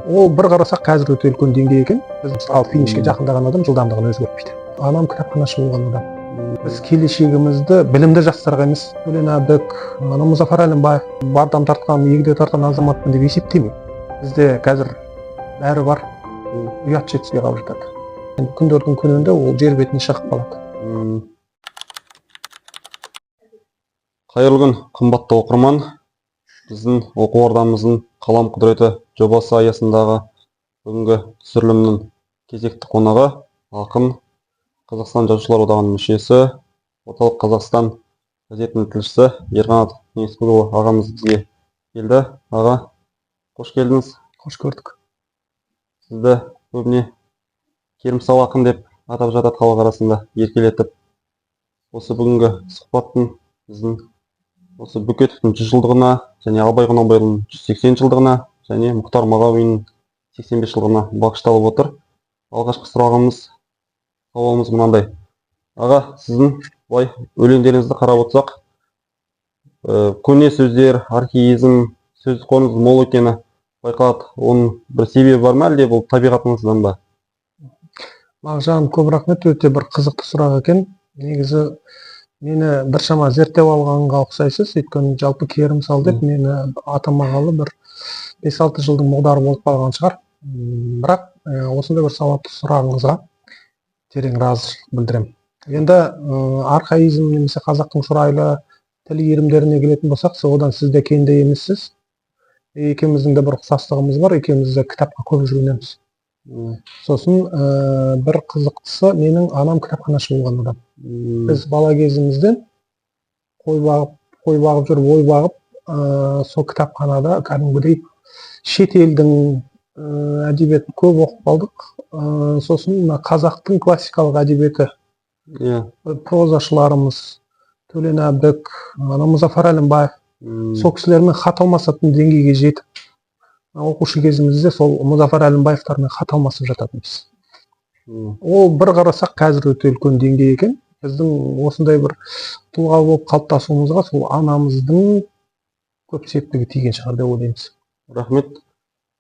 Ол бір қарасақ қазір өте үлкен деңгей екен. Біз мысалы финишке жақындаған адам жылдамдығын өзгертпейді. Анам кітапханашы болған адам. Біз келешегімізді білімді жастарға емес, Төлен Әбдік, Мұзафар Әлімбаев, бардам тартқан, егде тартқан азаматпын деп есептемеймін. Бізде қазір бәрі бар, ұят жетіспей қалып жатады. Күндердің күнінде ол жер бетіне шығып қалады. Қайырлы күн, қымбатты оқырман. Біздің оқу ордамыздың қалам құдіреті жобасы аясындағы бүгінгі түсірілімнің кезекті қонағы ақын, Қазақстан Жазушылар одағының мүшесі, Орталық Қазақстан газетінің тілшісі Ерқанат Кеңесбекұлы ағамыз бізге келді. Аға, қош келдіңіз. Қош көрдік. Сізді көбіне Керімсал ақын деп атап жатады халық арасында еркелетіп. Осы бүгінгі сұхбаттың біздің осы Бөкетовтың 100 жылдығына және Абай Құнанбайұлының 180 жылдығына және Мұхтар Мағауиннің 85 жылдығына бағышталып отыр. Алғашқы сауалымыз мынандай. Аға, сіздің былай өлеңдеріңізді қарап отырсақ, көне сөздер, архаизм, сөз қорыңыз мол екені байқалады. Оның бір себебі бар ма, әлде бұл табиғатыңыздан ба? Мағжан, көп рахмет, өте бір қызықты сұрақ екен. Негізі мені біршама зерттеп алғанға ұқсайсыз, өйткені жалпы Керімсал деп мені атамағалы бір 5-6 жылдың мұғдары болып қалған шығар. Бірақ осындай бір сауатты сұрағыңызға терең разышылық білдіремін. Енді архаизм немесе қазақтың шұрайлы тіл иірімдеріне келетін болсақ, одан сіз де кенде емессіз. Екеуміздің де бір ұқсастығымыз бар, екеуміз де кітапқа көп жүгінеміз. Сосын бір қызықтысы, менің анам кітапханашы болған адам. Біз бала кезімізден қой бағып жүріп, ой бағып, сол кітапханада кәдімгідей шет елдің әдебиетін көп оқып қалдық. Сосын қазақтың классикалық әдебиеті, прозашыларымыз, Төлен Әбдік, Мұзафар Әлімбаев, сол кісілермен хат алмасатын деңгейге жетіп, оқушы кезімізде сол Мұзафар Әлімбаевтармен хат алмасып жататынбыз. Ол бір қарасақ қазір өте үлкен деңгей екен. Біздің осындай бір тұлға болып қалыптасуымызға сол анамыздың көп септігі тиген шығар деп ойлаймыз. Рахмет.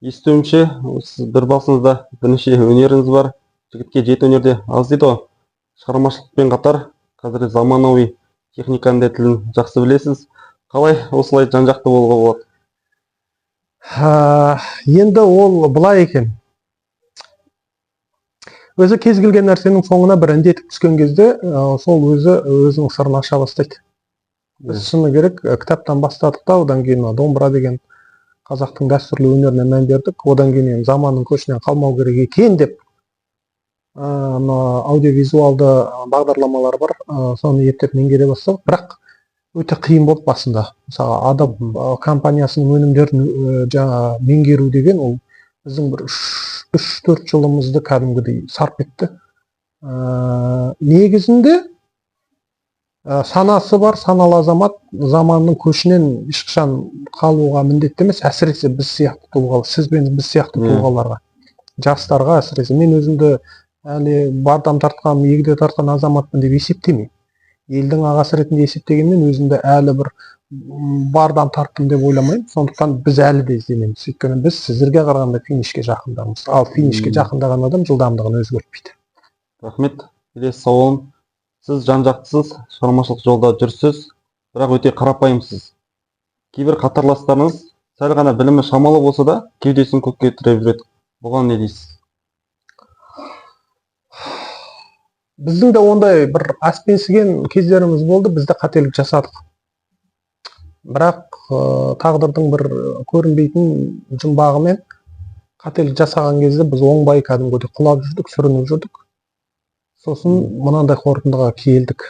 Естуімше, сіз бір басыңызда бірнеше өнеріңіз бар. Жігітке жеті өнерде аз дейді ғой. Шығармашылықпен қатар қазір заманауи техниканың да тілін жақсы білесіз. Қалай осылай жан-жақты болуға болады? Енді ол былай екен. Өзі кез келген нәрсенің соңына бір індетіп түскен кезде, сол өзінің сырын аша бастайды. Біз шыны керек кітаптан бастадық та, одан кейін домбыра деген қазақтың дәстүрлі өнеріне мән бердік. Одан кейін заманның көшінен қалмау керек екен деп аудиовизуалды бағдарламалар бар, соны ептеп меңгере бастадық. Бірақ өте қиын болды басында. Мысалы, Адаб компаниясының өнімдерін меңгеру деген ол біздің бір 3-4 жылымызды кәдімгідей сарп етті. Негізінде санасы бар, саналы азамат заманның көшінен ешқашан қалуға міндетті емес, әсіресе біз сияқты тұлғалар, сіз бен біз сияқты тұлғаларға, жастарға әсіресе. Мен өзімді әлі бардам тартқан, егде тартқан азаматпын деп есептемеймін. Елдің ағасы ретінде есептегенмен өзімді әлі бір бардам тарттым деп ойламаймын. Сондықтан біз әлі де ізденеміз. Өйткені біз сіздерге қарағанда финишке жақындамыз. Ал финишке жақындаған адам жылдамдығын өзгертпейді. Рахмет. Келесі сауалым. Сіз жан-жақтысыз, шығармашылық жолда жүрсіз, бірақ өте қарапайымсыз. Кейбір қатарластарыңыз сәл ғана білімі шамалы болса да, кеудесін көкке тіреп жүреді. Бұған не дейсіз? Біздің де ондай бір аспенсіген кездеріміз болды, бізді қателік жасадық. Бірақ тағдырдың бір көрінбейтін жұмбағымен қателік жасаған кезде біз оңбай кәдімгідей құлап жүрдік, сүрініп жүрдік. Сосын мынандай қорытындыға келдік.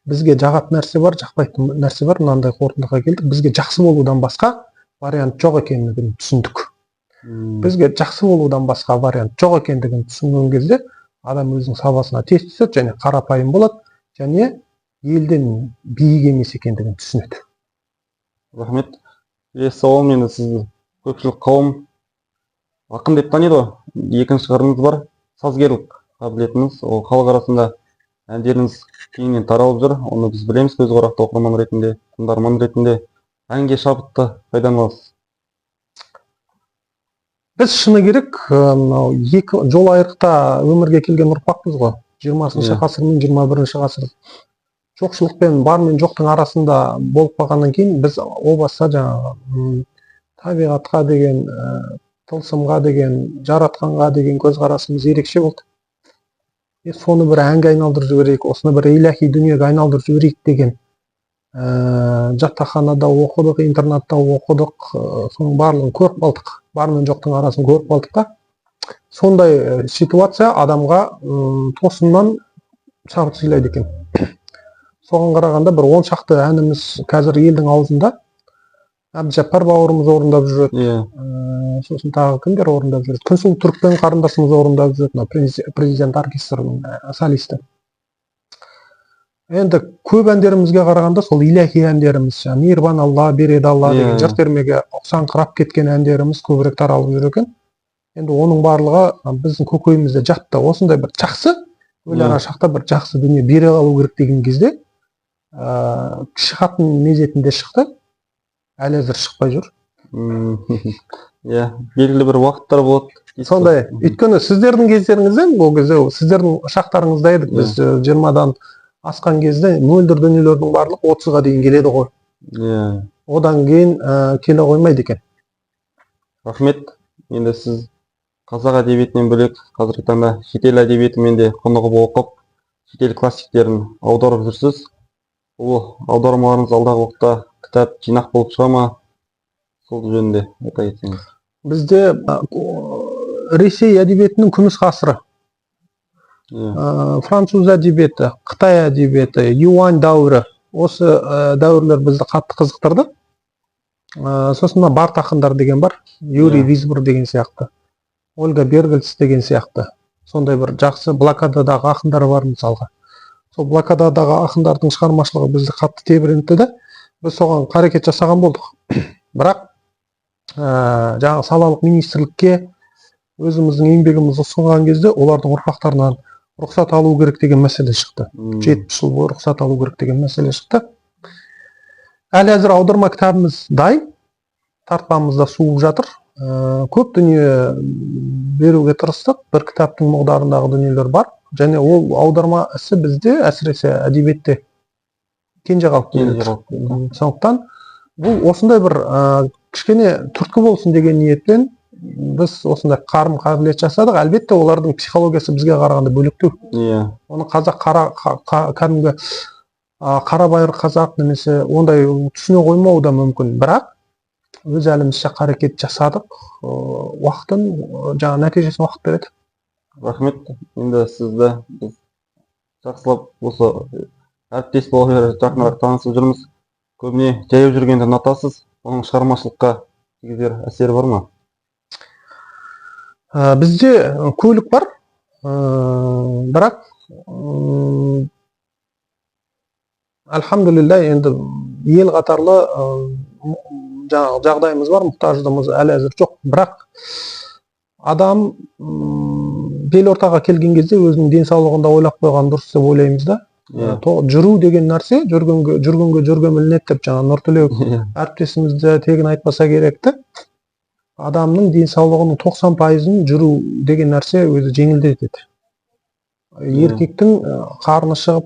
Бізге жағатын нәрсе бар, жақпайтын нәрсе бар, мынандай қорытындыға келдік. Бізге жақсы болудан басқа вариант жоқ екендігін түсіндік. Бізге жақсы болудан басқа вариант жоқ екендігін түсінген кезде адам өзінің сабасына тез түседі және қарапайым болады, және елден биік емес екендігін түсінеді. Рахмет. Келесі сауал, мені сізді көпшілік қауым ақын деп таниды ғой. Екінші қырыңыз бар, сазгерлік қабілетіңіз. Ол халық арасында әндеріңіз кеңінен таралып жүр. Оны біз білеміз, көзқарақты оқырман ретінде, тыңдарман ретінде. Әнге шабытты пайдаланасыз? біз шыны керек мынау екі жол айрықта өмірге келген ұрпақпыз ғой. 20-шы ғасыр мен 21-ші ғасыр. Жоқшылық пен бар мен жоқтың арасында болып қалғаннан кейін біз о баста жаңағы табиғатқа деген, тылсымға деген, жаратқанға деген көзқарасымыз ерекше болды. Соны бір әнге айналдырып жіберейік, осыны бір илахи дүниеге айналдырып жіберейік деген жатақханада оқыдық, интернатта оқыдық, соның барлығын көріп қалдық. Бар мен жоқтың арасын көріп қалдық та. Сондай ситуация адамға тосыннан шабыт сыйлайды екен. Соған қарағанда бір 10 шақты әніміз қазір елдің аузында. Әбдіжаппар бауырымыз орындап жүреді. Сосын тағы кімдер орындап жүреді? Күнсұлу Түрікпен қарындасымыз орындап жүреді, президент оркестрінің солисті. Енді көп әндерімізге қарағанда сол илахи әндеріміз, мейірбан Алла, береді Алла деген жыр термеге ұқсаңқырап кеткен әндеріміз көбірек таралып жүр екен. Енді оның барлығы біздің көкейімізде жатты. Осындай бір жақсы, өлі шақта бір жақсы дүние бере қалу керек деген кезде кіші қатын мезетінде шықты, әлі әзір шықпай жүр. Белгілі бір уақыттар болады. Сондай, өйткені сіздердің кездеріңізде, ол кезде сіздердің шақтарыңызда едік, біз 20-дан асқан кезде мөлдір дүниелердің барлық 30-ға дейін келеді ғой. Одан кейін келе қоймайды екен. Рахмет. Енді сіз қазақ әдебиетінен бөлек қазіргі таңда шетел әдебиетімен де құнығып оқып, шетел классиктерін аударып жүрсіз. Ол аудармаларыңыз алдағы уақытта кітап жинақ болып шыға ма? Сол жөнінде айта кетсеңіз. Бізде Ресей әдебиетінің күміс ғасыры, француз әдебиеті, Қытай әдебиеті, юань дәуірі, осы дәуірлер бізді қатты қызықтырды. Сосын Барт ақындар деген бар, Юрий Визбор деген сияқты, Ольга Бергельц деген сияқты. Сондай бір жақсы блокададағы ақындар бар мысалға. Сол блокададағы ақындардың шығармашылығы бізді қатты тебірентті де, біз соған қарекет жасаған болдық. Бірақ жаңағы салалық министрлікке өзіміздің еңбегімізді ұсынған кезде олардың ұрпақтарынан рұқсат алу керек деген мәселе шықты. 70 жыл бойы рұқсат алу керек деген мәселе шықты. Әлі әзір аударма кітабымыз дайын, тартпамызда суып жатыр. Көп дүние беруге тырыстық, бір кітаптың мұғдарындағы дүниелер бар. Және ол аударма ісі бізде, әсіресе әдебиетте кенже қалып келеді. Сондықтан бұл осындай бір кішкене түрткі болсын деген ниетпен біз осындай қарым қабілет жасадық. Әлбетте олардың психологиясы бізге қарағанда бөлектеу. Оны қазақ кәдімгі қарабайыр қазақ немесе ондай түсіне қоймауы да мүмкін. Бірақ өз әлімізше қарекет жасадық. Уақытын, жаңа нәтижесін уақыт береді. Рахмет. Енді сізді біз жақсылап осы әріптес болып жақынырақ танысып жүрміз. Көбіне жаяу жүргенді ұнатасыз. Оның шығармашылыққа тигізер әсері бар ма? Бізде көлік бар, бірақ альхамдулилля енді ел қатарлы жағдайымыз бар, мұқтаждығымыз әлі әзір жоқ. Бірақ адам бел ортаға келген кезде өзінің денсаулығында ойлап қойған дұрыс деп ойлаймыз да. Жүру деген нәрсе жүргенге жүрген ілінеді деп жаңа Нұртілеу әріптесімізді тегін айтпаса керекті. Адамның денсаулығының 90%-ын жүру деген нәрсе өзі жеңілдетеді. Еркектің қарны шығып,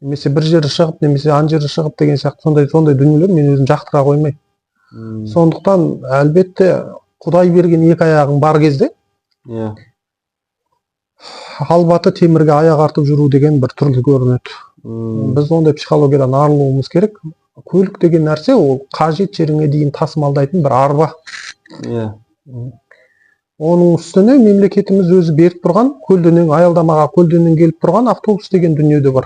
немесе бір жері шығып, немесе ан жері шығып деген сияқты сондай дүниелер мен өзім жақтыра қоймаймын. Сондықтан әлбетте Құдай берген екі аяғың бар кезде албаты темірге аяқ артып жүру деген бір түрлі көрінеді. Біз ондай психологиядан арылуымыз керек. Көлік деген нәрсе ол қажет жеріңе дейін тасымалдайтын бір арба. Оның үстіне мемлекетіміз өзі беріп тұрған көлденең аялдамаға көлденең келіп тұрған автобус деген дүние де бар.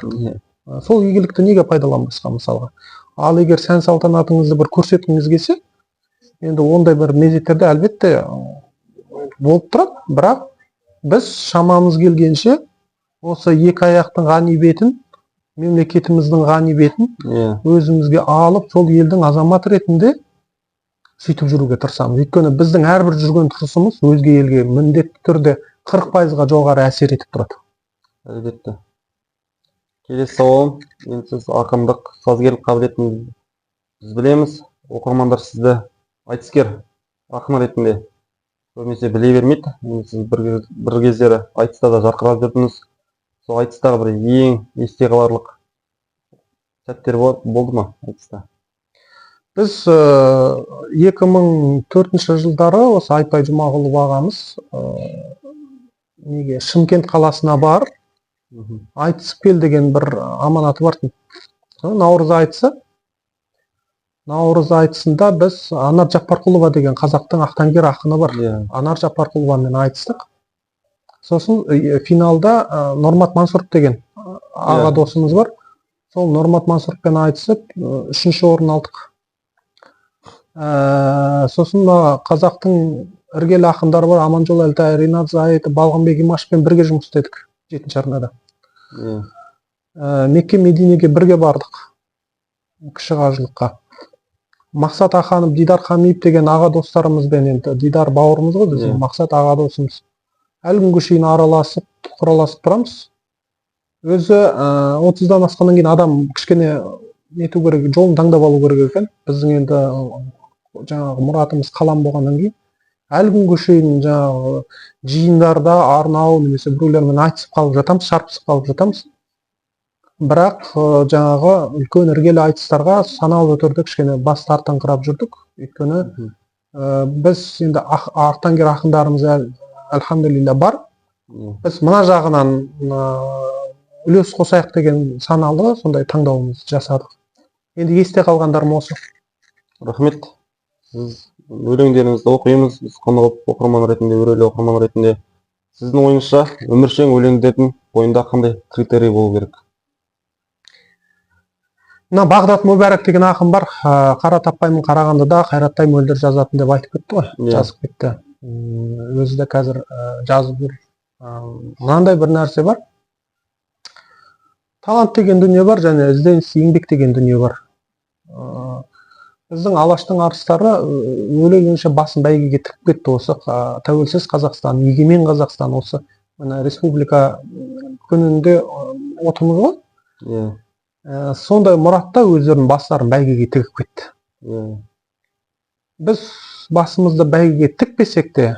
Сол игілікті неге пайдаланбасқа мысалға. Ал егер сән салтанатыңызды бір көрсеткіңіз келсе, енді ондай бір мезеттерде әлбетте болып тұрады, бірақ біз шамамыз келгенше осы екі аяқтың ғанибетін, мемлекетіміздің ғанибетін өзімізге алып, сол елдің азаматы ретінде сөйтіп жүруге тырысамыз. Өйткені біздің әрбір жүрген тұрысымыз өзге елге міндетті түрде 40%-ға жоғары әсер етіп тұрады. Әлбетте. Келесі сауалым, енді сіз ақындық, сазгерлік қабілетіңізді біз білеміз. Оқырмандар сізді айтыскер ақын ретінде көбінесе біле бермейді. Енді сіз бір кездері айтыста да жарқырап жүрдіңіз. Сол айтыстағы бір ең есте қаларлық сәттер болды ма айтыста? Біз 2004 жылдары осы Айтбай Жұмағұлов ағамыз Шымкент қаласына барып айтысып кел деген бір аманаты бар. Наурыз айтысы. Наурыз айтысында біз Анар Жаппарқұлова деген қазақтың ақтаңгер ақыны бар. Анар Жаппарқұлованың айтыстық. Сосын финалда Нормат Мансұров деген аға досымыз бар. Сол Нормат Мансұровпен айтысып, 3-ші орын алдық. Сосын қазақтың іргелі ақындары бар, Аманжол Әлтай, Ринат Зайыт, Балғынбек Имашевпен бірге жұмыс істедік 7-ші арнада. Мекке Мединеге бірге бардық, кіші қажылыққа. Мақсат Аханов, Дидар Хамиев деген аға достарымызбен, енді Дидар бауырымыз ғой біздің, Мақсат аға досымыз. Әлі күнге шейін араласып, құраласып тұрамыз. Өзі 30-дан асқаннан кейін адам кішкене нету керек, жолын таңдап алу керек екен. Біздің енді жаңағы мұратымыз қалам болғаннан кейін әлі күнге шейін жаңағы жиындарда арнау немесе біреулермен айтысып қалып жатамыз, шарпысып қалып жатамыз. Бірақ жаңағы үлкен іргелі айтыстарға санаулы түрде кішкене бас тартыңқырап жүрдік. Өйткені біз енді ақтаңгер ақындарымыз әлхамдулилля бар. Біз мына жағынан үлес қосайық деген саналы сондай таңдауымызды жасадық. Енді есте қалғандарым осы. Рахмет. Сіз өлеңдеріңізді оқимыз, біз қонақ оқырман ретінде, өрелі оқырман ретінде. Сіздің ойыңызша өміршең өлеңдердің бойында қандай критерий болу керек? Бағдат Мүбәрак деген ақын бар. Қара таппаймын Қарағандыда, қайраттай мөлдір жазатын деп айтып кетті ғой. Жазып кетті. Өзі де қазір жазып жүр. Мынандай бір нәрсе бар. Талант деген дүние бар, және ізденіс, еңбек деген дүние бар. Біздің Алаштың арыстары өле-өлгенше басын бәйгеге тігіп кетті. Осы тәуелсіз Қазақстан, егемен Қазақстан, осы республика күнінде отымыз ғой. Сондай мұратта өздерінің бастарын бәйгеге тігіп кетті. Біз басымызды бәйгеге тікпесек те,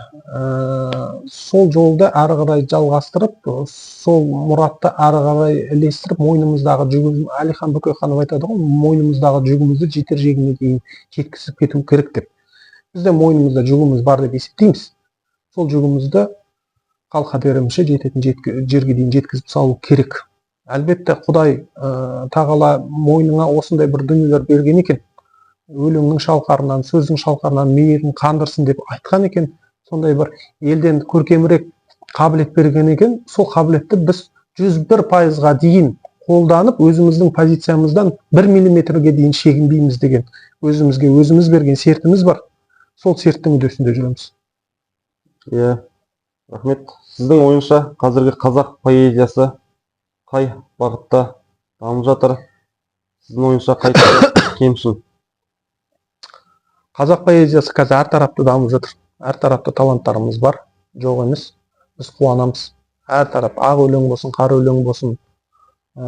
сол жолды әрі қарай жалғастырып, сол мұратты әрі қарай ілестіріп, мойнымыздағы жүгімізді, Әлихан Бөкейханов айтады ғой, мойнымыздағы жүгімізді жетер жегіне дейін жеткізіп кету керек деп. Бізде мойнымызда жүгіміз бар деп есептейміз. Сол жүгімізді қалқа берімше жететін жерге дейін жеткізіп салу керек. Әлбетте Құдай тағала мойныңа осындай бір дүниелер берген екен. Өлеңнің шалқарынан, сөздің шалқарынан мейірін қандырсын деп айтқан екен. Сондай бір елден көркемірек қабілет берген екен. Сол қабілетті біз 101%-ға дейін қолданып, өзіміздің позициямыздан 1 миллиметрге дейін шегінбейміз деген өзімізге өзіміз берген сертіміз бар. Сол серттің үдесінде жүреміз. Рахмет. Сіздің ойыңызша қазіргі қазақ поэзиясы қай бағытта дамып жатыр? Сіздің ойыңызша қай кемшін? Қазақ поэзиясы қазір әр тарапты дамып жатыр. Әр тарапты таланттарымыз бар, жоқ емес. Біз қуанамыз. Әр тарап, ақ өлең болсын, қара өлең болсын,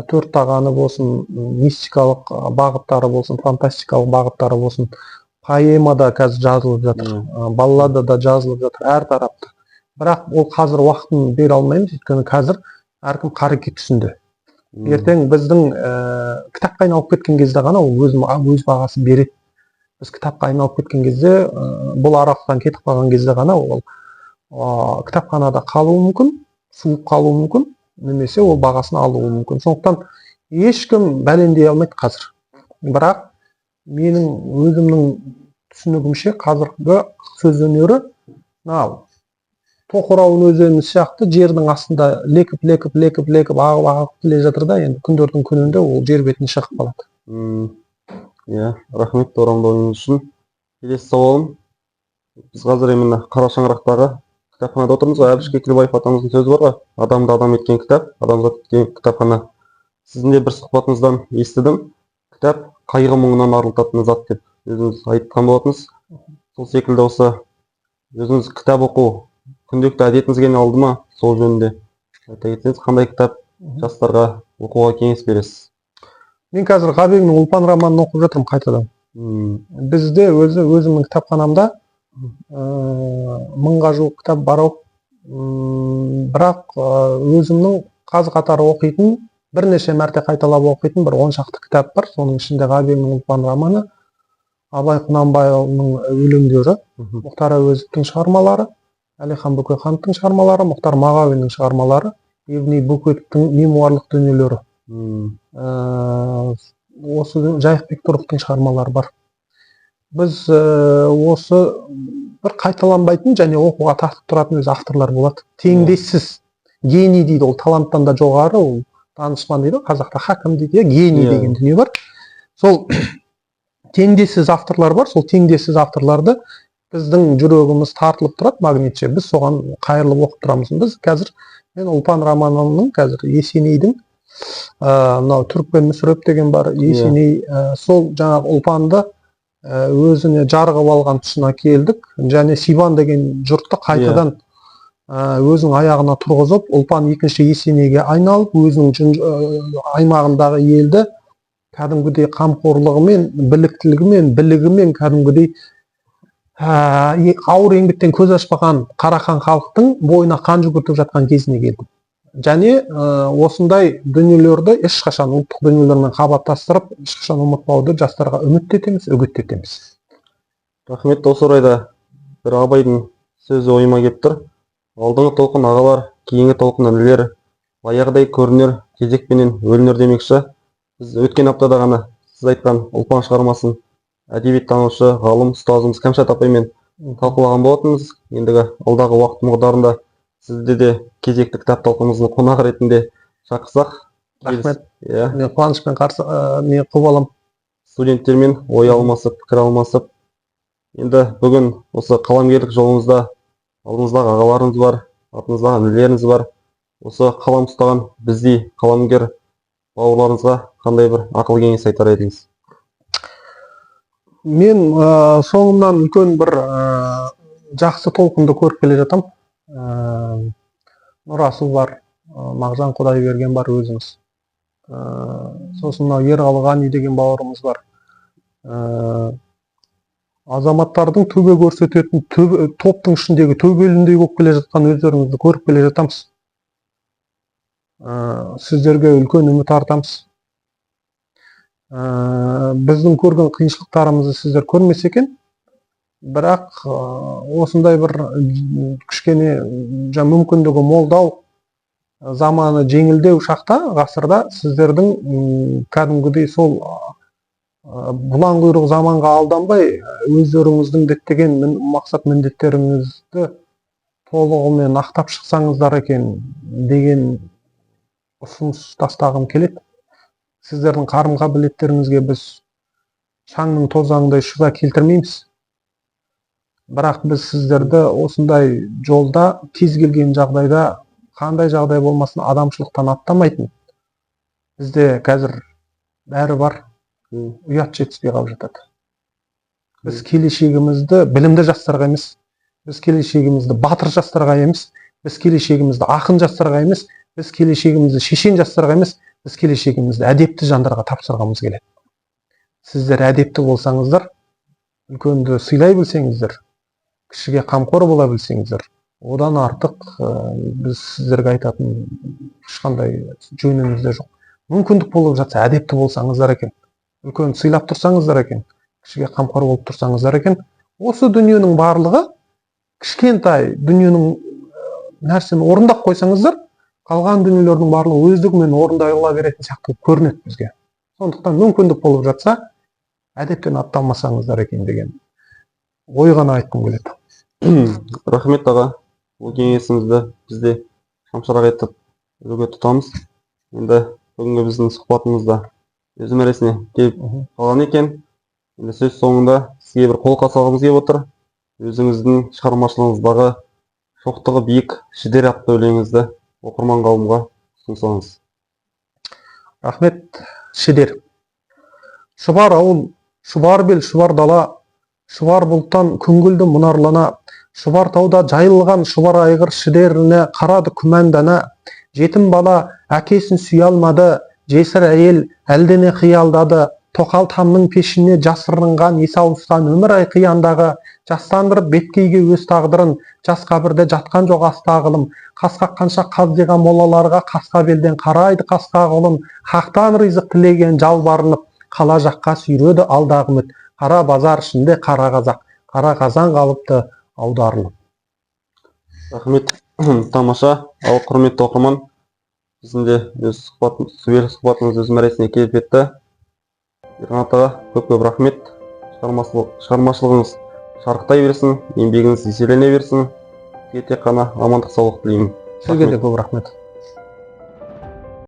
төрт тағаны болсын, мистикалық бағыттары болсын, фантастикалық бағыттары болсын, поэмада қазір жазылып жатыр, баллада да жазылып жатыр, әр тарапты. Бірақ ол қазір уақытын бере алмаймыз, өйткені қазір әркім қарекет үстінде. Ертең біздің кітапқа айналып кеткен кезде ғана ол өз бағасын береді. Біз кітапқа айналып кеткен кезде, бұл аралықтан кетіп қалған кезде ғана ол кітапханада қалуы мүмкін, суып қалуы мүмкін, немесе ол бағасын алуы мүмкін. Сондықтан ешкім бәлендей алмайды қазір. Бірақ менің өзімнің түсінігімше қазіргі сөз өнері тоқырауын өзені сияқты жердің астында лекіп ағып келе жатыр да, енді күндердің күнінде ол жер бетіне шығып қалады. Рахмет орамдауыңыз үшін. Келесі сауалым. Біз қазір именно Қара шаңырақтағы кітапханада отырмыз ғой. Әбіш Кекілбаев атамыздың сөзі бар ғой. Адамды адам еткен кітап, адамзат еткен кітапхана. Сіздің де бір сұхбатыңыздан естідім. Кітап қайғы мұңынан арылтатын зат деп өзіңіз айтқан болатыныз. Сол секілді осы өзіңіз кітап оқу күнделікті әдетіңізге алды ма? Сол жөнінде айта кетсеңіз, қандай кітап жастарға оқуға кеңес бересіз? Мен қазір Ғабеңнің Ұлпан романын оқып жатырмын қайтадан. Бізде өзімнің кітапханамда 1000-ға жуық кітап бар ау. Бірақ өзімнің қаз қатары оқитын, бірнеше мәрте қайталап оқитын бір 10 шақты кітап бар. Соның ішінде Ғабеңнің ұлпан романы, Абай Құнанбайұлының өлеңдері, Мұхтар Әуезовтің шығармалары, Әлихан Бөкейхановтың шығармалары, Мұхтар Мағауиннің шығармалары, Евней Бөкетовтің мемуарлық дүниелері. Осы Жайық Бектұровтың шығармалары бар. Біз осы бір қайталанбайтын және оқуға тартып тұратын өз авторлар болады. Теңдессіз. Гений дейді, ол таланттан да жоғары, ол данышпан дейді, қазақта хакім дейді, гений деген дүние бар. Сол теңдессіз авторлар бар, сол теңдессіз авторларды біздің жүрегіміз тартылып тұрады магнитше, біз соған қайырылып оқып тұрамыз. Біз қазір, мен ұлпан романының қазір Есенейдің, мынау Түрікпен Мүсіреп деген бар, Есеней, сол жаңағы ұлпанды өзіне жарғып алған тұсына келдік, және Сибан деген жұртты қайтадан өзінің аяғына тұрғызып, ұлпан екінші Есенейге айналып, өзінің аймағындағы елді кәдімгідей қамқорлығымен, біліктілігімен, білігімен кәдімгідей ауыр еңбектен көз ашпаған қарахан халықтың бойына қан жүгіртіп жатқан кезіне келдім. Және осындай дүниелерді ешқашан ұлттық дүниелермен қабаттастырып, ешқашан ұмытпауды жастарға үміттетеміз, үгіттетеміз. Рахмет. Осы орайда бір Абайдың сөзі ойыма келіп тұр. Алдыңғы толқын ағалар, кейінгі толқын інілер, баяғыдай көрінер, кезекпенен өлінер демекші. Біз өткен аптада ғана сіз айтқан ұлпан шығармасын әдебиеттанушы, ғалым, ұстазымыз Кәмшат апаймен талқылаған болатынбыз. Ендігі алдағы уақыт мұғдарында сізді де кезекті кітап талқымыздың қонағы ретінде шақырсақ. Рахмет. Мен қуанышпен мен құп аламын. Студенттермен ой алмасып, пікір алмасып. Енді бүгін осы қаламгерлік жолыңызда алдыңыздағы ағаларыңыз бар, артыңыздағы інілеріңіз бар. Осы қалам ұстаған біздей қаламгер бауырларыңызға қандай бір ақыл кеңес айтар едіңіз? Мен соңымнан үлкен бір жақсы толқынды көріп келе жатам. Нұрасыл бар, Мағжан Құдайберген бар, өзіңіз. Сосын Ералы Ғани деген бауырымыз бар. Азаматтардың төбе көрсететін топтың ішіндегі төбеліндей болып келе жатқан өздеріңізді көріп келе жатамыз. Сіздерге үлкен үміт артамыз. Біздің көрген қиыншылықтарымызды сіздер көрмесе екен, бірақ осындай бір кішкене мүмкіндігі молдау, заманы жеңілдеу шақта, ғасырда сіздердің кәдімгідей сол бұлан құйрық заманға алданбай, өздеріңіздің діттеген мақсат міндеттеріңізді толығымен ақтап шықсаңыздар екен деген ұсыныс тастағым келеді. Сіздердің қарым-қабілеттеріңізге біз шаңның тозаңдай шүбә келтірмейміз. Бірақ біз сіздерді осындай жолда кез келген жағдайда, қандай жағдай болмасын, адамшылықтан аттамайтын. Бізде қазір бәрі бар, ұят жетіспей қалып жатады. Біз келешегімізді білімді жастарға емес, біз келешегімізді батыр жастарға емес, біз келешегімізді ақын жастарға емес, біз келешегімізді шешен жастарға емес, біз келешегімізді әдепті жандарға тапсырғымыз келеді. Сіздер әдепті болсаңыздар, үлкенді сыйлай білсеңіздер, кішіге қамқор бола білсеңіздер, одан артық біз сіздерге айтатын ешқандай жөнімізде жоқ. Мүмкіндік болып жатса әдепті болсаңыздар екен, үлкенді сыйлап тұрсаңыздар екен, кішіге қамқор болып тұрсаңыздар екен, осы дүниенің барлығы, кішкентай дүниенің нәрсені орындап қойсаңыздар, қалған дүниелердің барлығы өздігімен орындай ала беретін сияқты көрінеді бізге. Сондықтан мүмкіндік болып жатса, әдептен атталмасаңыздар екен деген ой ғана айтқым келеді. Рахмет аға, бұл кеңесіңізді бізде шамшырақ етіп үлгі тұтамыз. Енді бүгінгі біздің сұхбатымызда өз мәресіне келіп қалған екен. Енді сөз соңында сізге бір қолқа салғымыз келіп отыр. Өзіңіздің шығармашылығыңыздағы шоқтығы биік шідер атты өлеңіңізді оқырман қауымға ұсынсаңыз. Рахмет. Шідер. Шұбар ауыл, шұбар бел, шұбар дала, шұбар бұлттан күңгілді мұнарлана, шұбар тауда жайылған шұбар айғыр шідеріне қарады күмәндана, жетім бала әкесін сүйе алмады, жесір әйел әлдене қиялдады, тоқал тамның пешіне жасырынған есі ауысқан өмір ай қияндағы, жастандырып беткейге өз тағдырын, жас қабірде жатқан жоқ аста ағылым, қас қаққанша қаздиған молаларға қасқа белден қарайды қасқа құлын, хақтан ризық тілеген жалбарынып, қала жаққа сүйреді алдағы үміт, қара базар ішінде қара қазақ, қара қазан қалыпты аударылып. Рахмет, тамаша. Ал құрметті оқырман, біздің де өз сұхбатымыз өз мәресіне келіп жетті. Ерқанат аға, көп рахмет. Шығармашылығыңыз шарықтай берсін, еңбегіңіз еселене берсін. Сізге тек қана амандық саулық тілеймін. Сізге де көп рахмет.